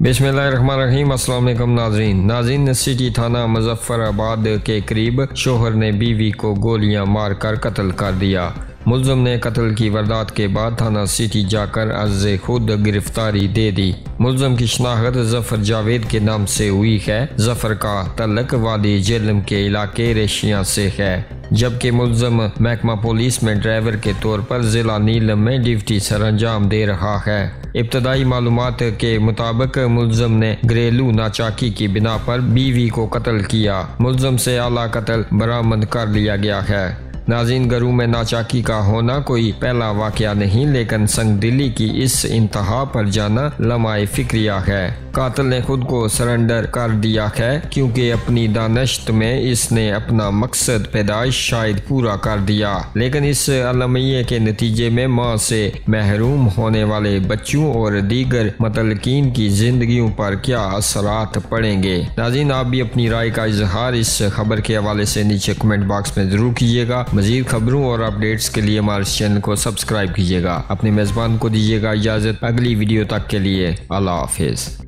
बिस्मिल्लाहिर्रहमानिर्रहीम। अस्सलाम वालेकुम नाज़रीन, सिटी थाना मुजफ्फराबाद के करीब शोहर ने बीवी को गोलियां मारकर कत्ल कर दिया। मुल्ज़िम ने कत्ल की वारदात के बाद थाना सिटी जाकर अर्ज़ खुद गिरफ्तारी दे दी। मुल्ज़िम की शनाख्त जफर जावेद के नाम से हुई है। जफर का तल्लक वादी जेलम के इलाके रेशिया से है, जबकि मुल्ज़िम महकमा पुलिस में ड्राइवर के तौर पर जिला नीलम में ड्यूटी सर अंजाम दे रहा है। इब्तदाई मालूमात के मुताबिक मुल्ज़िम ने घरेलू नाचाकी की बिना पर बीवी को कत्ल किया। मुल्ज़िम से आला कत्ल बरामद कर लिया गया है। नाज़रीन, घरों में नाचाकी का होना कोई पहला वाकया नहीं, लेकिन संगदिली की इस इंतहा पर जाना लम्हाए फिक्रिया है। कातिल ने खुद को सरेंडर कर दिया है क्योंकि अपनी दानिश्त में इसने अपना मकसद पैदाइश शायद पूरा कर दिया, लेकिन इस अलमिये के नतीजे में माँ से महरूम होने वाले बच्चों और दीगर मतलकीन की जिंदगियों पर क्या असरात पड़ेंगे। नाज़रीन, आप भी अपनी राय का इजहार इस खबर के हवाले से नीचे कमेंट बॉक्स में जरूर कीजिएगा। मजीद खबरों और अपडेट्स के लिए हमारे चैनल को सब्सक्राइब कीजिएगा। अपने मेज़बान को दीजिएगा इजाज़त। अगली वीडियो तक के लिए अल्लाह हाफिज़।